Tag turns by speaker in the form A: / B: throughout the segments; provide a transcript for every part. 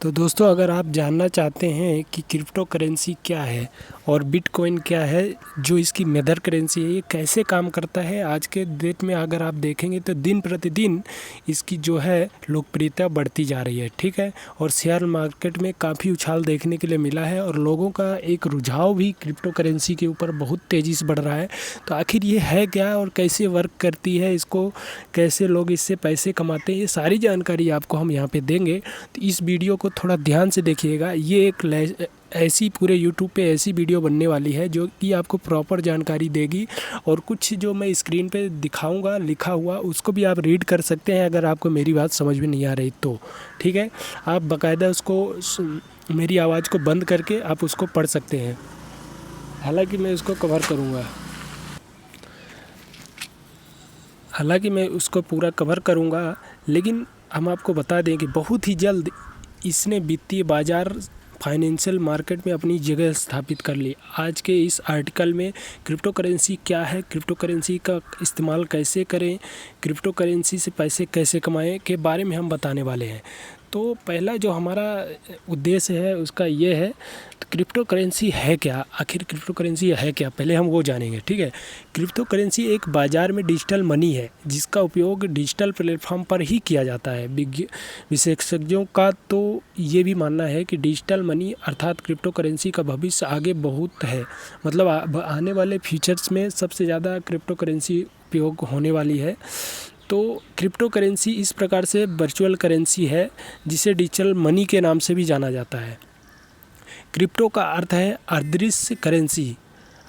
A: तो दोस्तों, अगर आप जानना चाहते हैं कि क्रिप्टो करेंसी क्या है और बिटकॉइन क्या है, जो इसकी मदर करेंसी है, ये कैसे काम करता है, आज के डेट में अगर आप देखेंगे तो दिन प्रतिदिन इसकी जो है लोकप्रियता बढ़ती जा रही है। ठीक है, और शेयर मार्केट में काफ़ी उछाल देखने के लिए मिला है और लोगों का एक रुझाव भी क्रिप्टो करेंसी के ऊपर बहुत तेज़ी से बढ़ रहा है। तो आखिर ये है क्या और कैसे वर्क करती है, इसको कैसे लोग इससे पैसे कमाते हैं, ये सारी जानकारी आपको हम यहाँ पे देंगे। तो इस वीडियो को थोड़ा ध्यान से देखिएगा। ये एक ऐसी पूरे यूट्यूब पे ऐसी वीडियो बनने वाली है जो कि आपको प्रॉपर जानकारी देगी, और कुछ जो मैं स्क्रीन पे दिखाऊंगा लिखा हुआ उसको भी आप रीड कर सकते हैं अगर आपको मेरी बात समझ में नहीं आ रही तो। ठीक है, आप बाकायदा उसको मेरी आवाज़ को बंद करके आप उसको पढ़ सकते हैं। हालांकि मैं उसको पूरा कवर करूँगा, लेकिन हम आपको बता दें कि बहुत ही जल्द इसने वित्तीय बाज़ार फाइनेंशियल मार्केट में अपनी जगह स्थापित कर ली। आज के इस आर्टिकल में क्रिप्टो करेंसी क्या है, क्रिप्टो करेंसी का इस्तेमाल कैसे करें, क्रिप्टो करेंसी से पैसे कैसे कमाएं के बारे में हम बताने वाले हैं। तो पहला जो हमारा उद्देश्य है उसका ये है, तो क्रिप्टो करेंसी है क्या, आखिर क्रिप्टो करेंसी है क्या, पहले हम वो जानेंगे। ठीक है, क्रिप्टो करेंसी एक बाज़ार में डिजिटल मनी है जिसका उपयोग डिजिटल प्लेटफॉर्म पर ही किया जाता है। विशेषज्ञों का तो ये भी मानना है कि डिजिटल मनी अर्थात क्रिप्टो करेंसी का भविष्य आगे बहुत है। मतलब आने वाले फ्यूचर्स में सबसे ज़्यादा क्रिप्टो करेंसी उपयोग होने वाली है। तो क्रिप्टो करेंसी इस प्रकार से वर्चुअल करेंसी है जिसे डिजिटल मनी के नाम से भी जाना जाता है। क्रिप्टो का अर्थ है अदृश्य करेंसी,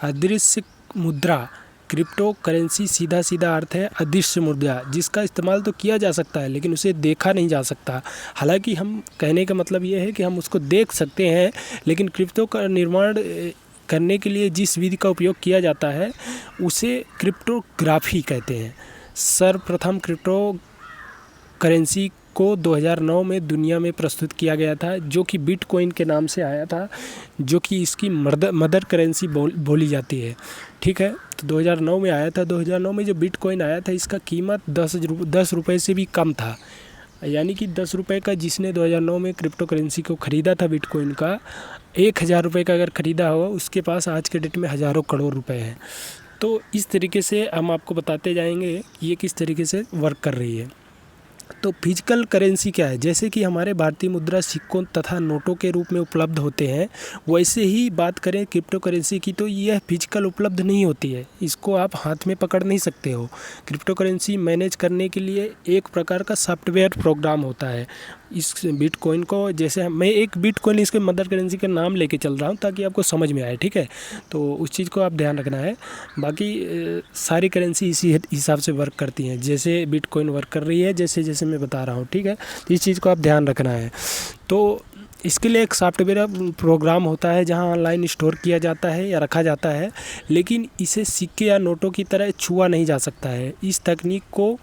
A: अदृश्य मुद्रा। क्रिप्टो करेंसी सीधा सीधा अर्थ है अदृश्य मुद्रा, जिसका इस्तेमाल तो किया जा सकता है लेकिन उसे देखा नहीं जा सकता। हालांकि हम कहने का मतलब ये है कि हम उसको देख सकते हैं, लेकिन क्रिप्टो का निर्माण करने के लिए जिस विधि का उपयोग किया जाता है उसे क्रिप्टोग्राफी कहते हैं। सर्वप्रथम क्रिप्टो करेंसी को 2009 में दुनिया में प्रस्तुत किया गया था, जो कि बिटकॉइन के नाम से आया था, जो कि इसकी मदर करेंसी बोली जाती है। ठीक है, तो 2009 में आया था। 2009 में जो बिटकॉइन आया था इसका कीमत 10 रुपये से भी कम था। यानी कि 10 रुपये का जिसने 2009 में क्रिप्टो करेंसी को ख़रीदा था बिटकॉइन का, 1000 रुपये का अगर ख़रीदा हो उसके पास आज के डेट में हज़ारों करोड़ रुपए हैं। तो इस तरीके से हम आपको बताते जाएंगे कि ये किस तरीके से वर्क कर रही है। तो फिजिकल करेंसी क्या है, जैसे कि हमारे भारतीय मुद्रा सिक्कों तथा नोटों के रूप में उपलब्ध होते हैं, वैसे ही बात करें क्रिप्टो करेंसी की तो यह फिजिकल उपलब्ध नहीं होती है, इसको आप हाथ में पकड़ नहीं सकते हो। क्रिप्टो करेंसी मैनेज करने के लिए एक प्रकार का सॉफ्टवेयर प्रोग्राम होता है। इस बिटकॉइन को, जैसे मैं एक बिटकॉइन इसके मदर करेंसी का नाम लेके चल रहा हूँ ताकि आपको समझ में आए। ठीक है, तो उस चीज़ को आप ध्यान रखना है। बाकी सारी करेंसी इसी हिसाब से वर्क करती हैं, जैसे बिटकॉइन वर्क कर रही है, जैसे जैसे मैं बता रहा हूँ। ठीक है, इस चीज़ को आप ध्यान रखना है। तो इसके लिए एक सॉफ्टवेयर प्रोग्राम होता है जहां ऑनलाइन स्टोर किया जाता है या रखा जाता है, लेकिन इसे सिक्के या नोटों की तरह छुआ नहीं जा सकता है। इस तकनीक को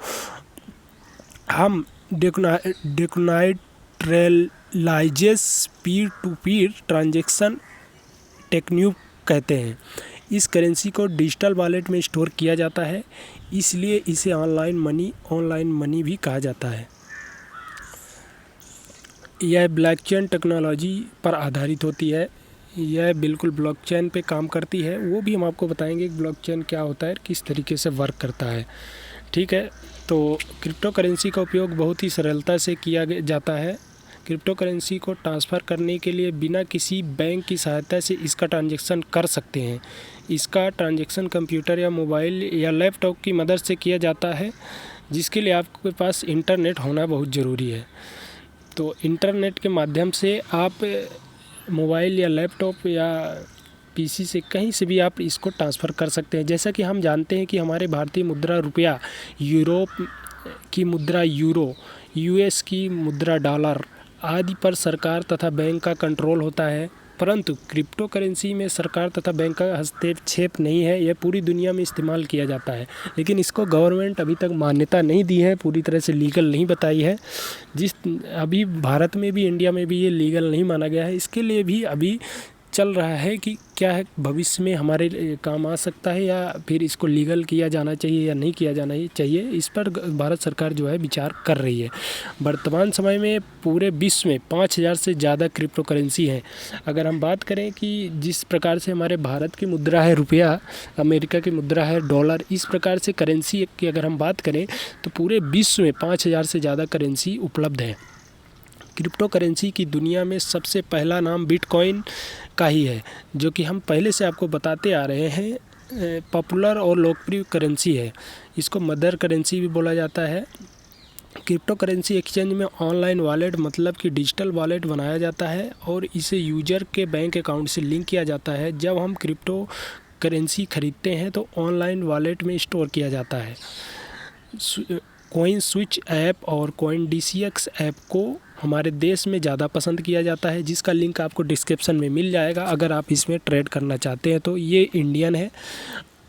A: हम डेकोनाइट्रेलाइजेस पीर टू पीर ट्रांजैक्शन टेक्निक कहते हैं। इस करेंसी को डिजिटल वॉलेट में स्टोर किया जाता है, इसलिए इसे ऑनलाइन मनी भी कहा जाता है। यह ब्लॉकचेन टेक्नोलॉजी पर आधारित होती है, यह बिल्कुल ब्लॉकचेन पे काम करती है। वो भी हम आपको बताएंगे कि ब्लॉकचेन क्या होता है, किस तरीके से वर्क करता है। ठीक है, तो क्रिप्टो करेंसी का उपयोग बहुत ही सरलता से किया जाता है। क्रिप्टो करेंसी को ट्रांसफ़र करने के लिए बिना किसी बैंक की सहायता से इसका ट्रांजैक्शन कर सकते हैं। इसका ट्रांजैक्शन कंप्यूटर या मोबाइल या लैपटॉप की मदद से किया जाता है, जिसके लिए आपके पास इंटरनेट होना बहुत ज़रूरी है। तो इंटरनेट के माध्यम से आप मोबाइल या लैपटॉप या पीसी से कहीं से भी आप इसको ट्रांसफ़र कर सकते हैं। जैसा कि हम जानते हैं कि हमारे भारतीय मुद्रा रुपया, यूरोप की मुद्रा यूरो, यूएस की मुद्रा डॉलर आदि पर सरकार तथा बैंक का कंट्रोल होता है, परंतु क्रिप्टो करेंसी में सरकार तथा बैंक का हस्तक्षेप नहीं है। यह पूरी दुनिया में इस्तेमाल किया जाता है, लेकिन इसको गवर्नमेंट अभी तक मान्यता नहीं दी है, पूरी तरह से लीगल नहीं बताई है। अभी भारत में भी, इंडिया में भी ये लीगल नहीं माना गया है। इसके लिए भी अभी चल रहा है कि क्या है भविष्य में हमारे लिए काम आ सकता है, या फिर इसको लीगल किया जाना चाहिए या नहीं किया जाना चाहिए, इस पर भारत सरकार जो है विचार कर रही है। वर्तमान समय में पूरे विश्व में 5000 से ज़्यादा क्रिप्टो करेंसी हैं। अगर हम बात करें कि जिस प्रकार से हमारे भारत की मुद्रा है रुपया, अमेरिका की मुद्रा है डॉलर, इस प्रकार से करेंसी की अगर हम बात करें तो पूरे विश्व में 5000 से ज़्यादा करेंसी उपलब्ध है। क्रिप्टो करेंसी की दुनिया में सबसे पहला नाम बिटकॉइन का ही है, जो कि हम पहले से आपको बताते आ रहे हैं। पॉपुलर और लोकप्रिय करेंसी है, इसको मदर करेंसी भी बोला जाता है। क्रिप्टो करेंसी एक्सचेंज में ऑनलाइन वॉलेट मतलब कि डिजिटल वॉलेट बनाया जाता है और इसे यूजर के बैंक अकाउंट से लिंक किया जाता है। जब हम क्रिप्टो करेंसी खरीदते हैं तो ऑनलाइन वॉलेट में स्टोर किया जाता है। कॉइन स्विच ऐप और कॉइन DCX ऐप को हमारे देश में ज़्यादा पसंद किया जाता है, जिसका लिंक आपको डिस्क्रिप्शन में मिल जाएगा अगर आप इसमें ट्रेड करना चाहते हैं तो। ये इंडियन है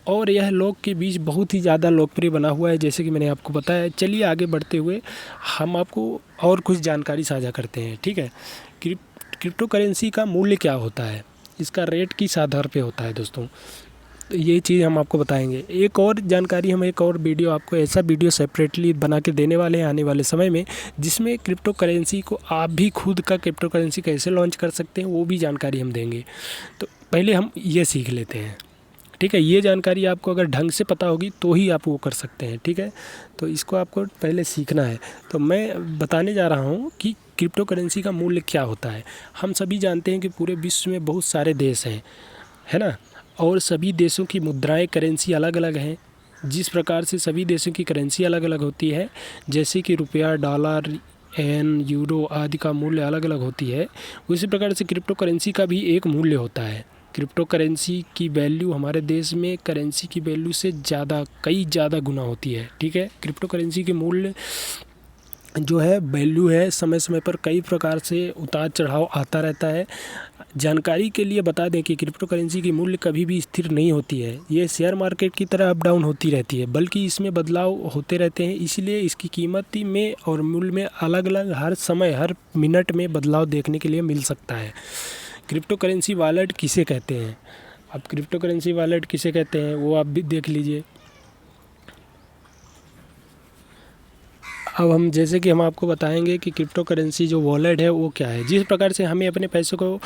A: और यह लोग के बीच बहुत ही ज़्यादा लोकप्रिय बना हुआ है, जैसे कि मैंने आपको बताया। चलिए आगे बढ़ते हुए हम आपको और कुछ जानकारी साझा करते हैं, ठीक है। क्रिप्टो करेंसी का मूल्य क्या होता है, इसका रेट किस आधार पे होता है दोस्तों, तो ये चीज़ हम आपको बताएंगे। एक और जानकारी, हम एक और वीडियो आपको ऐसा वीडियो सेपरेटली बना के देने वाले हैं आने वाले समय में, जिसमें क्रिप्टो करेंसी को आप भी खुद का क्रिप्टो करेंसी कैसे लॉन्च कर सकते हैं वो भी जानकारी हम देंगे। तो पहले हम ये सीख लेते हैं, ठीक है। ये जानकारी आपको अगर ढंग से पता होगी तो ही आप वो कर सकते हैं, ठीक है। तो इसको आपको पहले सीखना है। तो मैं बताने जा रहा हूँ कि क्रिप्टो करेंसी का मूल्य क्या होता है। हम सभी जानते हैं कि पूरे विश्व में बहुत सारे देश हैं, है ना, और सभी देशों की मुद्राएं करेंसी अलग अलग हैं। जिस प्रकार से सभी देशों की करेंसी अलग अलग होती है, जैसे कि रुपया, डॉलर, येन, यूरो आदि का मूल्य अलग अलग होती है, उसी प्रकार से क्रिप्टो करेंसी का भी एक मूल्य होता है। क्रिप्टो करेंसी की वैल्यू हमारे देश में करेंसी की वैल्यू से कई ज़्यादा गुना होती है, ठीक है। क्रिप्टो करेंसी के मूल्य जो है वैल्यू है समय समय पर कई प्रकार से उतार चढ़ाव आता रहता है। जानकारी के लिए बता दें कि क्रिप्टो करेंसी की मूल्य कभी भी स्थिर नहीं होती है। ये शेयर मार्केट की तरह अप डाउन होती रहती है, बल्कि इसमें बदलाव होते रहते हैं। इसलिए इसकी कीमत में और मूल्य में अलग अलग हर समय हर मिनट में बदलाव देखने के लिए मिल सकता है। क्रिप्टो करेंसी वॉलेट किसे कहते हैं, अब क्रिप्टो करेंसी वॉलेट किसे कहते हैं वो आप भी देख लीजिए। अब हम जैसे कि हम आपको बताएंगे कि क्रिप्टो करेंसी जो वॉलेट है वो क्या है। जिस प्रकार से हमें अपने पैसों को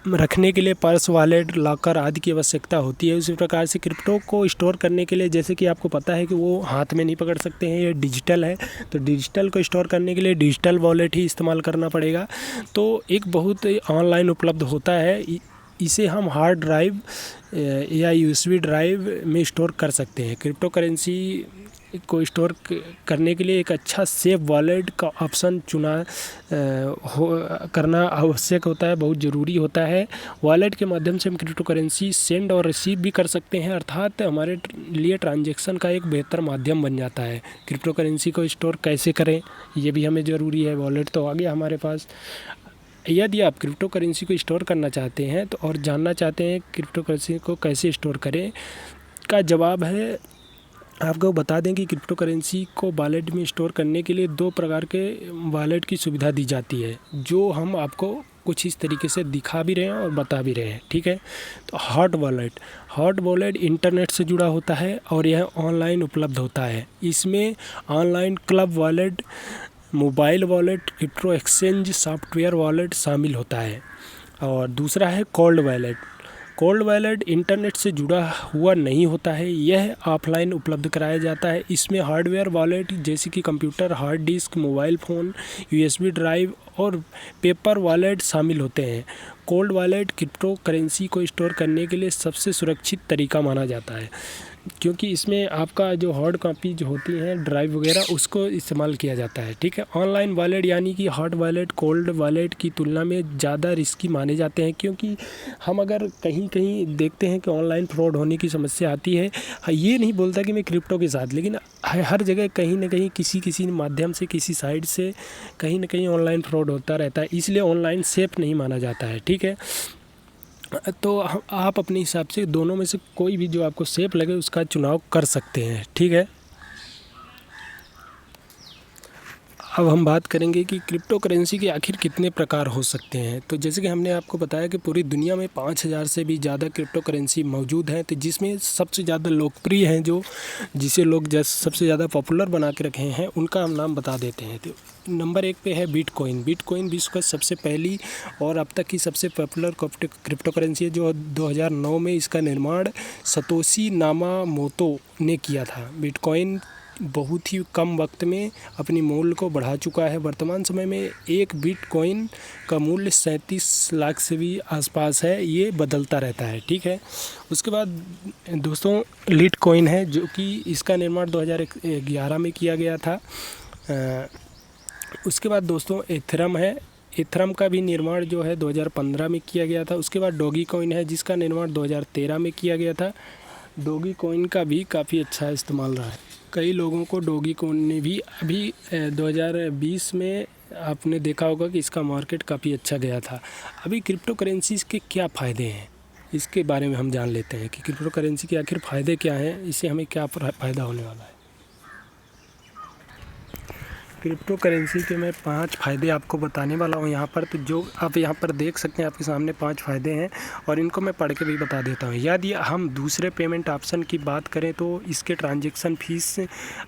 A: रखने के लिए पर्स, वॉलेट, लॉकर आदि की आवश्यकता होती है, उसी प्रकार से क्रिप्टो को स्टोर करने के लिए, जैसे कि आपको पता है कि वो हाथ में नहीं पकड़ सकते हैं, ये डिजिटल है, तो डिजिटल को स्टोर करने के लिए डिजिटल वॉलेट ही इस्तेमाल करना पड़ेगा। तो एक बहुत ऑनलाइन उपलब्ध होता है, इसे हम हार्ड ड्राइव या USB ड्राइव में स्टोर कर सकते हैं। क्रिप्टो करेंसी को स्टोर करने के लिए एक अच्छा सेफ वॉलेट का ऑप्शन करना आवश्यक होता है, बहुत ज़रूरी होता है। वॉलेट के माध्यम से हम क्रिप्टो करेंसी सेंड और रिसीव भी कर सकते हैं, अर्थात हमारे लिए ट्रांजैक्शन का एक बेहतर माध्यम बन जाता है। क्रिप्टो करेंसी को स्टोर कैसे करें ये भी हमें ज़रूरी है। वॉलेट तो आ गया हमारे पास। यदि आप क्रिप्टो करेंसी को स्टोर करना चाहते हैं तो और जानना चाहते हैं क्रिप्टो करेंसी को कैसे स्टोर करें, का जवाब है, आपको बता दें कि क्रिप्टो करेंसी को वॉलेट में स्टोर करने के लिए 2 प्रकार के वॉलेट की सुविधा दी जाती है, जो हम आपको कुछ इस तरीके से दिखा भी रहे हैं और बता भी रहे हैं, ठीक है। तो हॉट वॉलेट इंटरनेट से जुड़ा होता है और यह ऑनलाइन उपलब्ध होता है। इसमें online club wallet, mobile wallet, crypto exchange software wallet शामिल होता है। और दूसरा है कोल्ड वॉलेट इंटरनेट से जुड़ा हुआ नहीं होता है, यह ऑफलाइन उपलब्ध कराया जाता है। इसमें हार्डवेयर वॉलेट जैसे कि computer, hard disk, mobile phone, USB drive और पेपर वॉलेट शामिल होते हैं। कोल्ड वॉलेट क्रिप्टो करेंसी को स्टोर करने के लिए सबसे सुरक्षित तरीका माना जाता है, क्योंकि इसमें आपका जो हार्ड कॉपी जो होती हैं ड्राइव वगैरह उसको इस्तेमाल किया जाता है, ठीक है। ऑनलाइन वॉलेट यानी कि हॉट वॉलेट कोल्ड वॉलेट की तुलना में ज़्यादा रिस्की माने जाते हैं, क्योंकि हम अगर कहीं कहीं देखते हैं कि ऑनलाइन फ्रॉड होने की समस्या आती है। ये नहीं बोलता कि मैं क्रिप्टो के साथ, लेकिन हर जगह कहीं ना कहीं किसी माध्यम से, किसी साइड से कहीं ना कहीं ऑनलाइन फ्रॉड होता रहता है, इसलिए ऑनलाइन सेफ़ नहीं माना जाता है, ठीक है। तो आप अपने हिसाब से दोनों में से कोई भी जो आपको सेफ लगे उसका चुनाव कर सकते हैं, ठीक है। अब हम बात करेंगे कि क्रिप्टो करेंसी के आखिर कितने प्रकार हो सकते हैं। तो जैसे कि हमने आपको बताया कि पूरी दुनिया में 5000 से भी ज़्यादा क्रिप्टो करेंसी मौजूद हैं, तो जिसमें सबसे ज़्यादा लोकप्रिय हैं, जो जिसे लोग सबसे ज़्यादा पॉपुलर बना के रखे हैं, उनका हम नाम बता देते हैं। तो नंबर 1 पे है बिटकॉइन। बिटकॉइन विश्व का सबसे पहली और अब तक की सबसे पॉपुलर क्रिप्टो करेंसी है, जो 2009 में इसका निर्माण सतोशी नाकामोतो ने किया था। बिटकॉइन बहुत ही कम वक्त में अपनी मूल्य को बढ़ा चुका है। वर्तमान समय में एक बिटकॉइन का मूल्य 37 लाख से भी आसपास है, ये बदलता रहता है, ठीक है। उसके बाद दोस्तों लिटकॉइन है, जो कि इसका निर्माण 2011 में किया गया था। उसके बाद दोस्तों एथेरियम है। एथेरियम का भी निर्माण जो है 2015 में किया गया था। उसके बाद डॉगी कॉइन है, जिसका निर्माण 2013 में किया गया था। डॉगी कॉइन का भी काफ़ी अच्छा इस्तेमाल रहा है। कई लोगों को डॉगी कॉइन ने भी अभी 2020 में आपने देखा होगा कि इसका मार्केट काफ़ी अच्छा गया था। अभी क्रिप्टो करेंसीज के क्या फ़ायदे हैं, इसके बारे में हम जान लेते हैं कि क्रिप्टो करेंसी के आखिर फ़ायदे क्या हैं, इससे हमें क्या फ़ायदा होने वाला है। क्रिप्टो करेंसी के मैं 5 फ़ायदे आपको बताने वाला हूँ यहाँ पर। तो जो आप यहाँ पर देख सकते हैं, आपके सामने 5 फ़ायदे हैं और इनको मैं पढ़ के भी बता देता हूँ। यदि हम दूसरे पेमेंट ऑप्शन की बात करें तो इसके ट्रांजैक्शन फ़ीस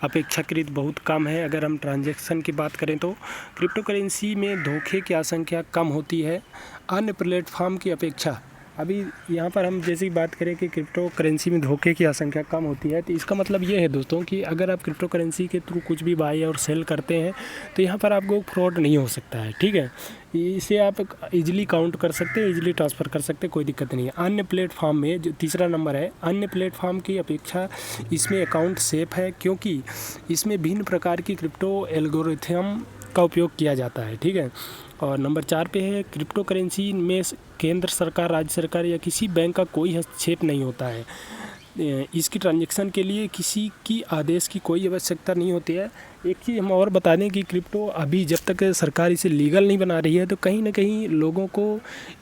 A: अपेक्षाकृत बहुत कम है। अगर हम ट्रांजैक्शन की बात करें तो क्रिप्टो करेंसी में धोखे की आशंका कम होती है अन्य प्लेटफॉर्म की अपेक्षा। अभी यहाँ पर हम जैसी बात करें कि क्रिप्टो करेंसी में धोखे की आशंका कम होती है, तो इसका मतलब ये है दोस्तों कि अगर आप क्रिप्टो करेंसी के थ्रू कुछ भी बाय और सेल करते हैं तो यहाँ पर आपको फ्रॉड नहीं हो सकता है, ठीक है। इसे आप इजीली काउंट कर सकते हैं, इजीली ट्रांसफ़र कर सकते हैं, कोई दिक्कत नहीं है। अन्य प्लेटफॉर्म में जो तीसरा नंबर है, अन्य प्लेटफॉर्म की अपेक्षा इसमें अकाउंट सेफ है, क्योंकि इसमें भिन्न प्रकार की क्रिप्टो एल्गोरिथम का उपयोग किया जाता है, ठीक है। और नंबर 4 पे है क्रिप्टो करेंसी में केंद्र सरकार, राज्य सरकार या किसी बैंक का कोई हस्तक्षेप नहीं होता है। इसकी ट्रांजैक्शन के लिए किसी की आदेश की कोई आवश्यकता नहीं होती है। एक चीज़ हम और बता दें कि क्रिप्टो अभी जब तक सरकार इसे लीगल नहीं बना रही है, तो कहीं ना कहीं लोगों को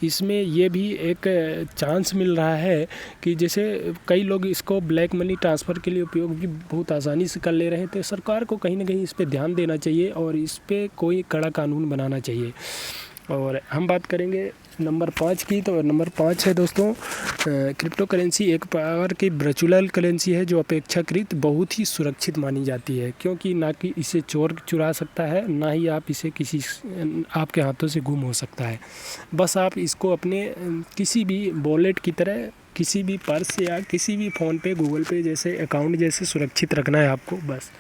A: इसमें ये भी एक चांस मिल रहा है कि जैसे कई लोग इसको ब्लैक मनी ट्रांसफ़र के लिए उपयोग भी बहुत आसानी से कर ले रहे हैं। तो सरकार को कहीं ना कहीं इस पर ध्यान देना चाहिए और इस पर कोई कड़ा कानून बनाना चाहिए। और हम बात करेंगे नंबर 5 की। तो नंबर 5 है दोस्तों, क्रिप्टो करेंसी एक प्रकार की वर्चुअल करेंसी है जो अपेक्षाकृत बहुत ही सुरक्षित मानी जाती है, क्योंकि ना कि इसे चोर चुरा सकता है, ना ही आप इसे किसी आपके हाथों से गुम हो सकता है। बस आप इसको अपने किसी भी वॉलेट की तरह किसी भी पर्स या किसी भी फ़ोन पे, गूगल पे जैसे अकाउंट जैसे सुरक्षित रखना है आपको, बस।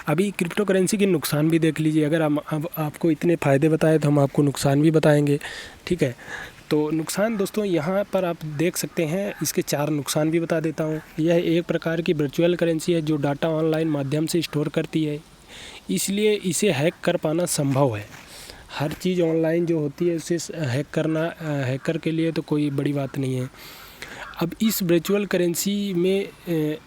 A: अभी क्रिप्टो करेंसी के नुकसान भी देख लीजिए। अगर हम अब आपको इतने फ़ायदे बताए तो हम आपको नुकसान भी बताएंगे, ठीक है। तो नुकसान दोस्तों यहाँ पर आप देख सकते हैं, इसके 4 नुकसान भी बता देता हूँ। यह एक प्रकार की वर्चुअल करेंसी है जो डाटा ऑनलाइन माध्यम से स्टोर करती है, इसलिए इसे हैक कर पाना संभव है। हर चीज़ ऑनलाइन जो होती है उसे हैक करना हैकर के लिए तो कोई बड़ी बात नहीं है। अब इस वर्चुअल करेंसी में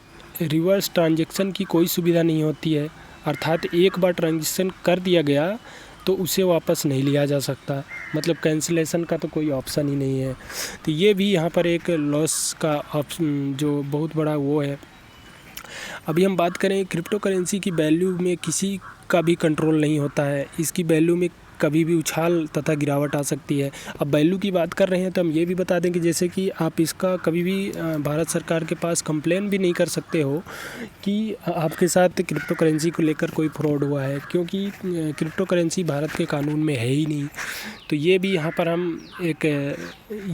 A: रिवर्स ट्रांजैक्शन की कोई सुविधा नहीं होती है, अर्थात एक बार ट्रांजैक्शन कर दिया गया तो उसे वापस नहीं लिया जा सकता, मतलब कैंसिलेशन का तो कोई ऑप्शन ही नहीं है। तो ये भी यहाँ पर एक लॉस का ऑप्शन जो बहुत बड़ा वो है। अभी हम बात करें क्रिप्टो करेंसी की वैल्यू में किसी का भी कंट्रोल नहीं होता है, इसकी वैल्यू में कभी भी उछाल तथा गिरावट आ सकती है। अब वैल्यू की बात कर रहे हैं तो हम ये भी बता दें कि जैसे कि आप इसका कभी भी भारत सरकार के पास कंप्लेन भी नहीं कर सकते हो कि आपके साथ क्रिप्टो करेंसी को लेकर कोई फ्रॉड हुआ है, क्योंकि क्रिप्टो करेंसी भारत के कानून में है ही नहीं। तो ये भी यहाँ पर हम एक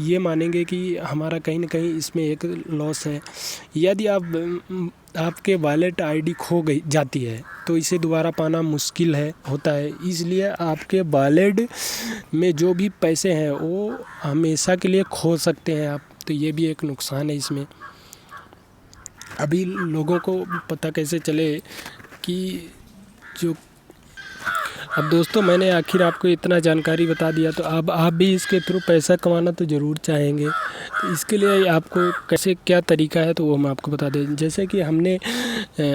A: ये मानेंगे कि हमारा कहीं ना कहीं इसमें एक लॉस है। यदि आपके वॉलेट आईडी खो जाती है तो इसे दोबारा पाना मुश्किल होता है, इसलिए आपके वॉलेट में जो भी पैसे हैं वो हमेशा के लिए खो सकते हैं आप। तो ये भी एक नुकसान है इसमें। अभी लोगों को पता कैसे चले कि जो अब दोस्तों मैंने आखिर आपको इतना जानकारी बता दिया, तो अब आप भी इसके थ्रू पैसा कमाना तो ज़रूर चाहेंगे। तो इसके लिए आपको कैसे क्या तरीका है तो वो हम आपको बता दें। जैसे कि हमने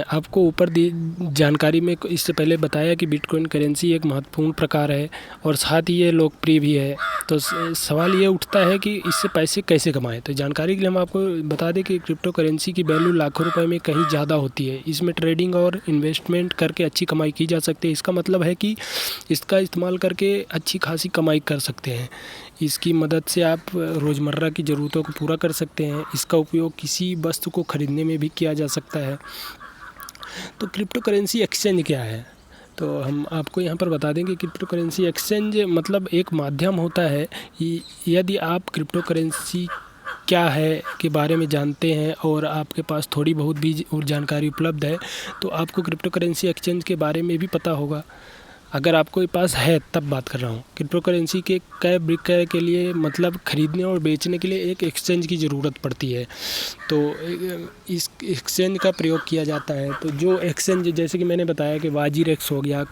A: आपको ऊपर दी जानकारी में इससे पहले बताया कि बिटकॉइन करेंसी एक महत्वपूर्ण प्रकार है और साथ ही ये लोकप्रिय भी है। तो सवाल ये उठता है कि इससे पैसे कैसे कमाएं। तो जानकारी के लिए हम आपको बता दें कि क्रिप्टो करेंसी की वैल्यू लाखों रुपए में कहीं ज़्यादा होती है। इसमें ट्रेडिंग और इन्वेस्टमेंट करके अच्छी कमाई की जा सकती है। इसका मतलब है कि इसका इस्तेमाल करके अच्छी खासी कमाई कर सकते हैं। इसकी मदद से आप रोज़मर्रा की ज़रूरतों को पूरा कर सकते हैं। इसका उपयोग किसी वस्तु को ख़रीदने में भी किया जा सकता है। तो क्रिप्टो करेंसी एक्सचेंज क्या है, तो हम आपको यहाँ पर बता दें कि क्रिप्टो करेंसी एक्सचेंज मतलब एक माध्यम होता है। यदि आप क्रिप्टो करेंसी क्या है के बारे में जानते हैं और आपके पास थोड़ी बहुत भी और जानकारी उपलब्ध है, तो आपको क्रिप्टो करेंसी एक्सचेंज के बारे में भी पता होगा। अगर आपके पास है तब बात कर रहा हूँ। क्रिप्टो करेंसी के क्रय विक्रय के लिए मतलब ख़रीदने और बेचने के लिए एक एक्सचेंज की ज़रूरत पड़ती है। तो इस एक्सचेंज का प्रयोग किया जाता है। तो जो एक्सचेंज जैसे कि मैंने बताया कि वाजीरेक्स हो गया,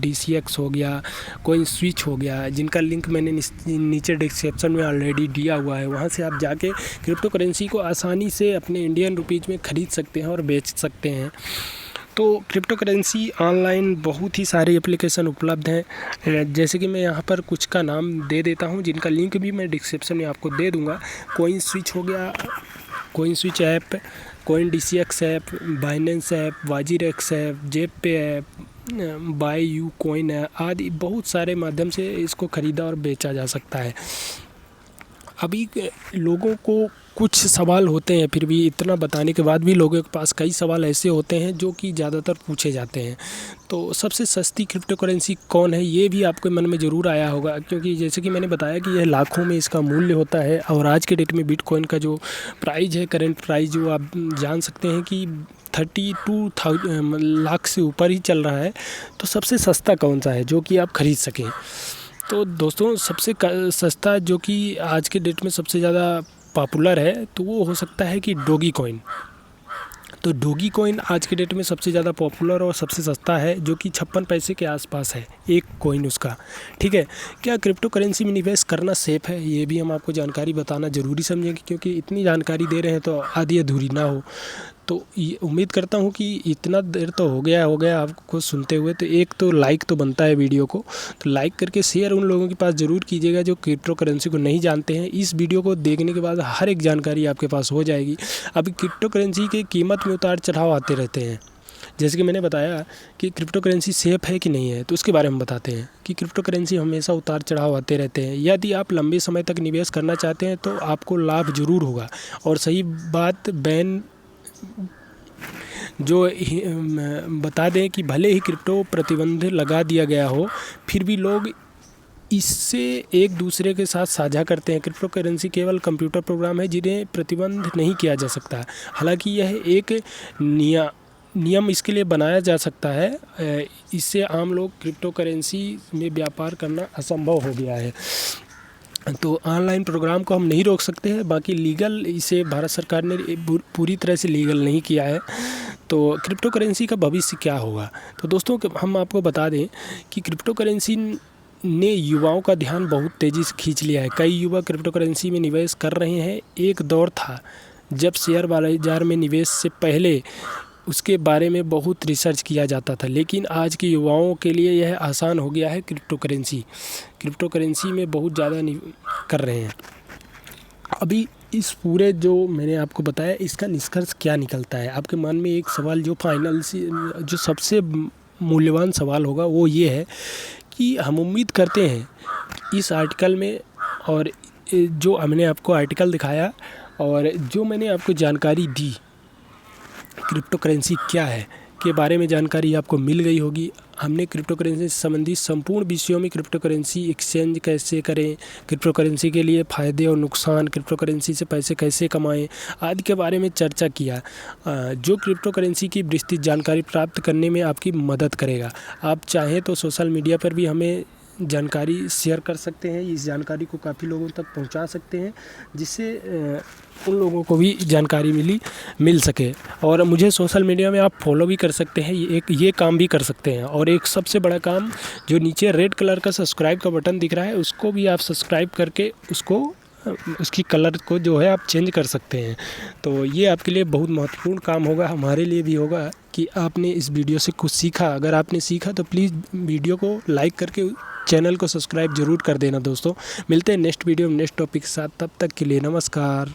A: DCX हो गया, कॉइन स्विच हो गया, जिनका लिंक मैंने नीचे डिस्क्रिप्शन में ऑलरेडी दिया हुआ है। वहाँ से आप जाके क्रिप्टो करेंसी को आसानी से अपने इंडियन रुपीज़ में ख़रीद सकते हैं और बेच सकते हैं। तो क्रिप्टो करेंसी ऑनलाइन बहुत ही सारे एप्लीकेशन उपलब्ध हैं। जैसे कि मैं यहाँ पर कुछ का नाम दे देता हूँ, जिनका लिंक भी मैं डिस्क्रिप्शन में आपको दे दूँगा। कॉइन स्विच हो गया, coin switch app, coin DCX app, Binance app, WazirX app, जेपे app, BuyUcoin app आदि बहुत सारे माध्यम से इसको ख़रीदा और बेचा जा सकता है। अभी लोगों को कुछ सवाल होते हैं, फिर भी इतना बताने के बाद भी लोगों के पास कई सवाल ऐसे होते हैं जो कि ज़्यादातर पूछे जाते हैं। तो सबसे सस्ती क्रिप्टो करेंसी कौन है, ये भी आपके मन में ज़रूर आया होगा, क्योंकि जैसे कि मैंने बताया कि यह लाखों में इसका मूल्य होता है। और आज के डेट में बिटकॉइन का जो प्राइस है, करंट प्राइस जो आप जान सकते हैं कि 32 लाख से ऊपर ही चल रहा है। तो सबसे सस्ता कौन सा है जो कि आप ख़रीद सकें। तो दोस्तों सबसे सस्ता जो कि आज के डेट में सबसे ज़्यादा पॉपुलर है, तो वो हो सकता है कि डोगी कॉइन। तो डोगी कॉइन आज के डेट में सबसे ज़्यादा पॉपुलर और सबसे सस्ता है, जो कि 56 पैसे के आसपास है एक कॉइन उसका। ठीक है, क्या क्रिप्टो करेंसी में निवेश करना सेफ़ है, ये भी हम आपको जानकारी बताना ज़रूरी समझेंगे, क्योंकि इतनी जानकारी दे रहे हैं तो आधी अधूरी ना हो। तो ये उम्मीद करता हूँ कि इतना देर तो हो गया आपको सुनते हुए। तो एक तो लाइक तो बनता है वीडियो को, तो लाइक करके शेयर उन लोगों के पास ज़रूर कीजिएगा जो क्रिप्टो करेंसी को नहीं जानते हैं। इस वीडियो को देखने के बाद हर एक जानकारी आपके पास हो जाएगी। अभी क्रिप्टो करेंसी की कीमत में उतार चढ़ाव आते रहते हैं। जैसे कि मैंने बताया कि क्रिप्टो करेंसी सेफ़ है कि नहीं है, तो उसके बारे में बताते हैं कि क्रिप्टो करेंसी हमेशा उतार चढ़ाव आते रहते हैं। यदि आप लंबे समय तक निवेश करना चाहते हैं तो आपको लाभ ज़रूर होगा। और सही बात जो बता दें कि भले ही क्रिप्टो प्रतिबंध लगा दिया गया हो, फिर भी लोग इससे एक दूसरे के साथ साझा करते हैं। क्रिप्टो करेंसी केवल कंप्यूटर प्रोग्राम है जिन्हें प्रतिबंध नहीं किया जा सकता। हालांकि यह एक नियम इसके लिए बनाया जा सकता है। इससे आम लोग क्रिप्टो करेंसी में व्यापार करना असंभव हो गया है। तो ऑनलाइन प्रोग्राम को हम नहीं रोक सकते हैं, बाकी लीगल इसे भारत सरकार ने पूरी तरह से लीगल नहीं किया है। तो क्रिप्टो करेंसी का भविष्य क्या होगा, तो दोस्तों हम आपको बता दें कि क्रिप्टो करेंसी ने युवाओं का ध्यान बहुत तेज़ी से खींच लिया है। कई युवा क्रिप्टो करेंसी में निवेश कर रहे हैं। एक दौर था जब शेयर बाजार में निवेश से पहले उसके बारे में बहुत रिसर्च किया जाता था, लेकिन आज के युवाओं के लिए यह आसान हो गया है। क्रिप्टो करेंसी में बहुत ज़्यादा कर रहे हैं। अभी इस पूरे जो मैंने आपको बताया, इसका निष्कर्ष क्या निकलता है। आपके मन में एक सवाल जो सबसे मूल्यवान सवाल होगा वो ये है कि हम उम्मीद करते हैं इस आर्टिकल में, और जो हमने आपको आर्टिकल दिखाया और जो मैंने आपको जानकारी दी क्रिप्टो करेंसी क्या है के बारे में जानकारी आपको मिल गई होगी। हमने क्रिप्टो करेंसी से संबंधित संपूर्ण विषयों में क्रिप्टो करेंसी एक्सचेंज कैसे करें, क्रिप्टो करेंसी के लिए फ़ायदे और नुकसान, क्रिप्टो करेंसी से पैसे कैसे कमाएं आदि के बारे में चर्चा किया, जो क्रिप्टो करेंसी की विस्तृत जानकारी प्राप्त करने में आपकी मदद करेगा। आप चाहें तो सोशल मीडिया पर भी हमें जानकारी शेयर कर सकते हैं, इस जानकारी को काफ़ी लोगों तक पहुंचा सकते हैं, जिससे उन लोगों को भी जानकारी मिल सके। और मुझे सोशल मीडिया में आप फॉलो भी कर सकते हैं, ये काम भी कर सकते हैं। और एक सबसे बड़ा काम, जो नीचे रेड कलर का सब्सक्राइब का बटन दिख रहा है, उसको भी आप सब्सक्राइब करके उसकी कलर को जो है आप चेंज कर सकते हैं। तो ये आपके लिए बहुत महत्वपूर्ण काम होगा, हमारे लिए भी होगा कि आपने इस वीडियो से कुछ सीखा। अगर आपने सीखा तो प्लीज़ वीडियो को लाइक करके चैनल को सब्सक्राइब ज़रूर कर देना दोस्तों। मिलते हैं नेक्स्ट वीडियो में नेक्स्ट टॉपिक के साथ, तब तक के लिए नमस्कार।